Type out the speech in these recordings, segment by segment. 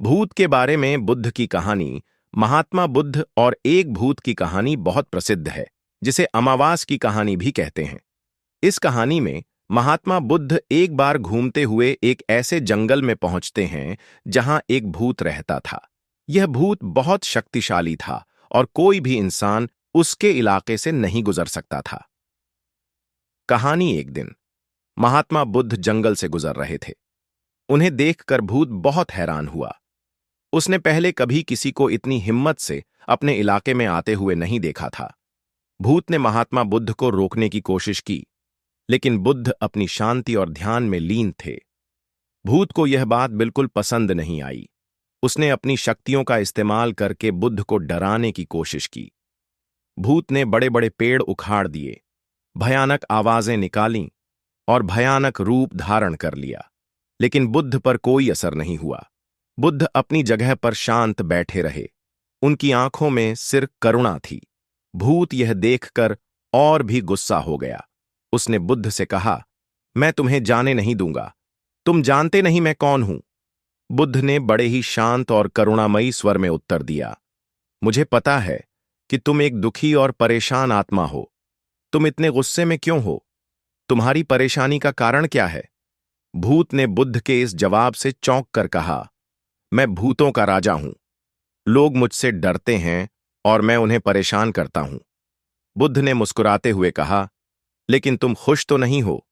भूत के बारे में बुद्ध की कहानी महात्मा बुद्ध और एक भूत की कहानी बहुत प्रसिद्ध है, जिसे अमावास की कहानी भी कहते हैं। इस कहानी में महात्मा बुद्ध एक बार घूमते हुए एक ऐसे जंगल में पहुंचते हैं जहां एक भूत रहता था। यह भूत बहुत शक्तिशाली था और कोई भी इंसान उसके इलाके से नहीं गुजर सकता था। कहानी एक दिन महात्मा बुद्ध जंगल से गुजर रहे थे। उन्हें देखकर भूत बहुत हैरान हुआ। उसने पहले कभी किसी को इतनी हिम्मत से अपने इलाके में आते हुए नहीं देखा था। भूत ने महात्मा बुद्ध को रोकने की कोशिश की, लेकिन बुद्ध अपनी शांति और ध्यान में लीन थे। भूत को यह बात बिल्कुल पसंद नहीं आई। उसने अपनी शक्तियों का इस्तेमाल करके बुद्ध को डराने की कोशिश की। भूत ने बड़े बड़े पेड़ उखाड़ दिए, भयानक आवाजें निकालीं और भयानक रूप धारण कर लिया, लेकिन बुद्ध पर कोई असर नहीं हुआ। बुद्ध अपनी जगह पर शांत बैठे रहे। उनकी आंखों में सिर्फ करुणा थी। भूत यह देखकर और भी गुस्सा हो गया। उसने बुद्ध से कहा, मैं तुम्हें जाने नहीं दूंगा। तुम जानते नहीं मैं कौन हूं। बुद्ध ने बड़े ही शांत और करुणामयी स्वर में उत्तर दिया, मुझे पता है कि तुम एक दुखी और परेशान आत्मा हो। तुम इतने गुस्से में क्यों हो? तुम्हारी परेशानी का कारण क्या है? भूत ने बुद्ध के इस जवाब से चौंक कर कहा, मैं भूतों का राजा हूं। लोग मुझसे डरते हैं और मैं उन्हें परेशान करता हूं। बुद्ध ने मुस्कुराते हुए कहा, लेकिन तुम खुश तो नहीं हो।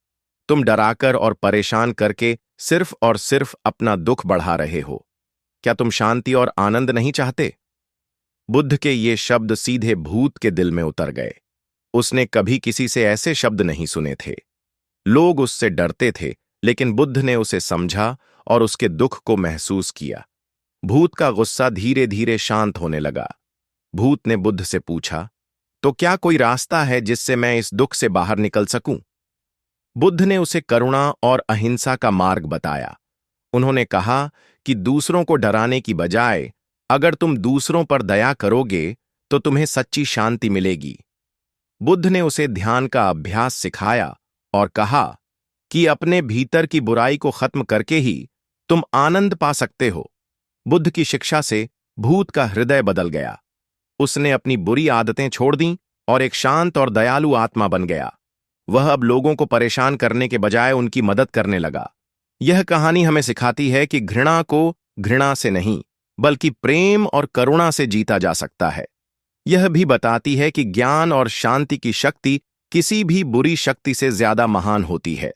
तुम डराकर और परेशान करके सिर्फ और सिर्फ अपना दुख बढ़ा रहे हो। क्या तुम शांति और आनंद नहीं चाहते? बुद्ध के ये शब्द सीधे भूत के दिल में उतर गए। उसने कभी किसी से ऐसे शब्द नहीं सुने थे। लोग उससे डरते थे, लेकिन बुद्ध ने उसे समझा और उसके दुख को महसूस किया। भूत का गुस्सा धीरे धीरे शांत होने लगा। भूत ने बुद्ध से पूछा, तो क्या कोई रास्ता है जिससे मैं इस दुख से बाहर निकल सकूं? बुद्ध ने उसे करुणा और अहिंसा का मार्ग बताया। उन्होंने कहा कि दूसरों को डराने की बजाय अगर तुम दूसरों पर दया करोगे तो तुम्हें सच्ची शांति मिलेगी। बुद्ध ने उसे ध्यान का अभ्यास सिखाया और कहा कि अपने भीतर की बुराई को खत्म करके ही तुम आनंद पा सकते हो। बुद्ध की शिक्षा से भूत का हृदय बदल गया। उसने अपनी बुरी आदतें छोड़ दीं और एक शांत और दयालु आत्मा बन गया। वह अब लोगों को परेशान करने के बजाय उनकी मदद करने लगा। यह कहानी हमें सिखाती है कि घृणा को घृणा से नहीं, बल्कि प्रेम और करुणा से जीता जा सकता है। यह भी बताती है कि ज्ञान और शांति की शक्ति किसी भी बुरी शक्ति से ज्यादा महान होती है।